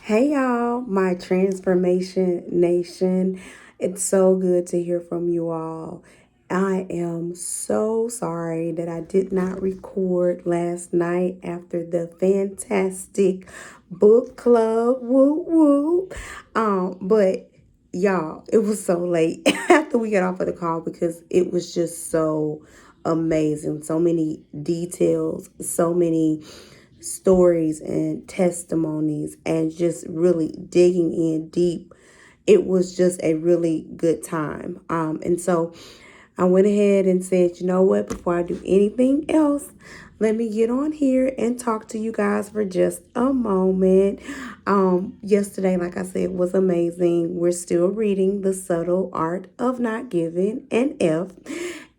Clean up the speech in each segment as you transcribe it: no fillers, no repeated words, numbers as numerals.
Hey y'all, my transformation nation. It's so good to hear from you all. I am so sorry that I did not record last night after the fantastic book club. Woo woo. But y'all, it was so late after we got off of the call because it was just so amazing. So many details, so many stories and testimonies, and just really digging in deep. It was just a really good time. And so I went ahead and said, you know what, before I do anything else, let me get on here and talk to you guys for just a moment. Yesterday, like I said, was amazing. We're still reading The Subtle Art of Not Giving, and F.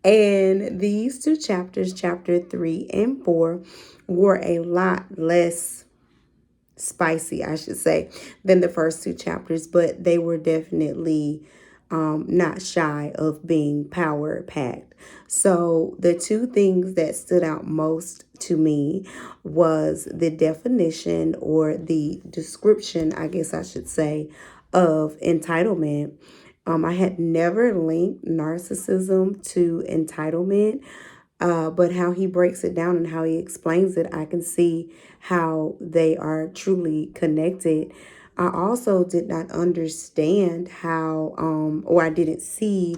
And these two chapters, chapter 3 and 4, were a lot less spicy, I should say, than the first two chapters, but they were definitely not shy of being power packed. So the two things that stood out most to me was the definition, or the description, I guess I should say, of entitlement. I had never linked narcissism to entitlement, but how he breaks it down and how he explains it, I can see how they are truly connected. I also did not understand how, or I didn't see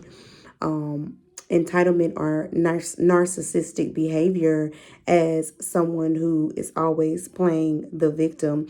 entitlement or narcissistic behavior as someone who is always playing the victim.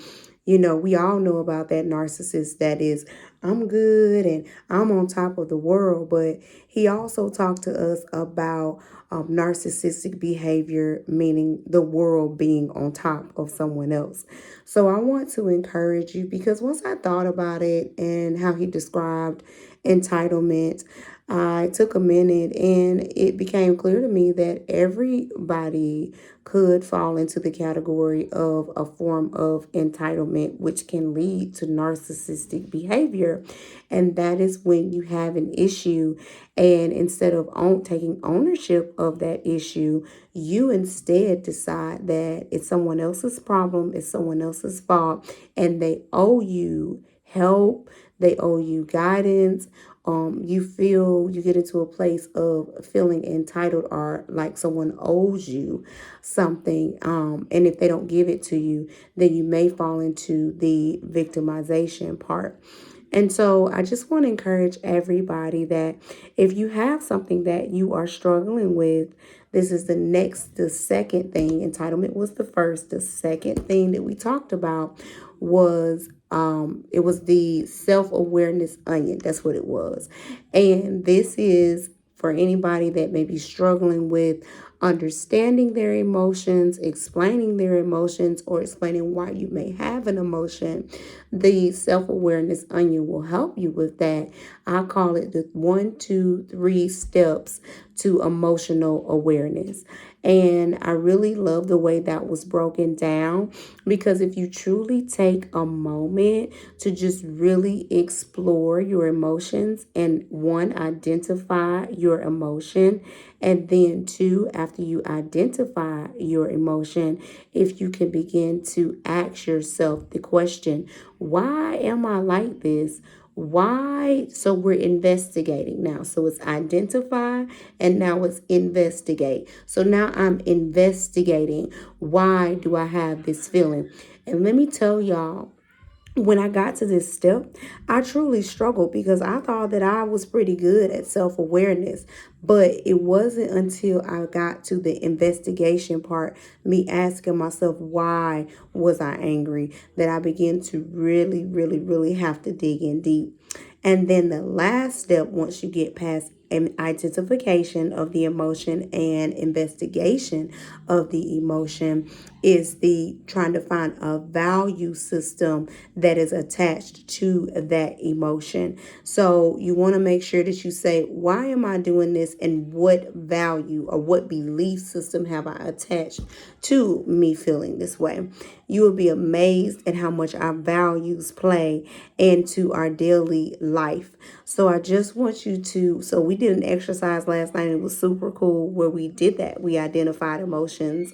You know, we all know about that narcissist that is, I'm good and I'm on top of the world. But he also talked to us about narcissistic behavior, meaning the world being on top of someone else. So I want to encourage you, because once I thought about it and how he described entitlement, I took a minute and it became clear to me that everybody could fall into the category of a form of entitlement, which can lead to narcissistic behavior. And that is when you have an issue, and instead of taking ownership of that issue, you instead decide that it's someone else's problem, it's someone else's fault, and they owe you help, they owe you guidance. You get into a place of feeling entitled, or like someone owes you something. And if they don't give it to you, then you may fall into the victimization part. And so I just want to encourage everybody that if you have something that you are struggling with, this is the second thing. Entitlement was the first. The second thing that we talked about was it was the self-awareness onion. That's what it was. And this is for anybody that may be struggling with understanding their emotions, explaining their emotions, or explaining why you may have an emotion. The self-awareness onion will help you with that. I call it the 1, 2, 3 steps to emotional awareness. And I really love the way that was broken down, because if you truly take a moment to just really explore your emotions, and one, identify your emotion, and then two, after you identify your emotion, if you can begin to ask yourself the question, why am I like this? Why? So we're investigating now. So it's identify, and now it's investigate. So now I'm investigating, why do I have this feeling? And let me tell y'all, when I got to this step, I truly struggled, because I thought that I was pretty good at self-awareness. But it wasn't until I got to the investigation part, me asking myself, why was I angry, that I began to really, really, really have to dig in deep. And then the last step, once you get past an identification of the emotion and investigation of the emotion, is the trying to find a value system that is attached to that emotion. So you want to make sure that you say, why am I doing this, and what value or what belief system have I attached to me feeling this way? You will be amazed at how much our values play into our daily life. So I just want you to, so we did an exercise last night. It was super cool where we did that. We identified emotions,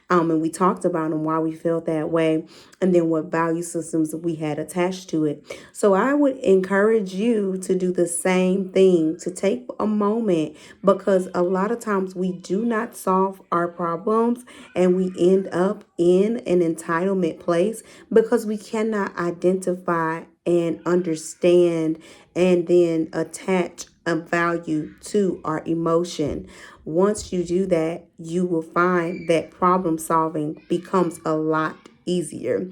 and we talked about them, why we felt that way, and then what value systems we had attached to it. So I would encourage you to do the same thing, to take a moment, because a lot of times we do not solve our problems and we end up in an entitlement place because we cannot identify and understand and then attach a value to our emotion. Once you do that, you will find that problem solving becomes a lot easier.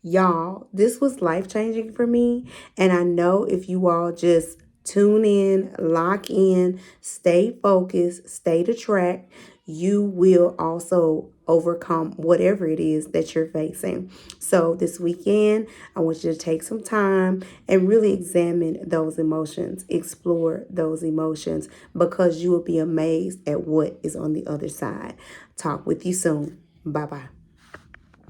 Y'all, this was life changing for me. And I know if you all just tune in, lock in, stay focused, stay to track, you will also overcome whatever it is that you're facing. So this weekend, I want you to take some time and really examine those emotions, explore those emotions, because you will be amazed at what is on the other side. Talk with you soon. Bye bye.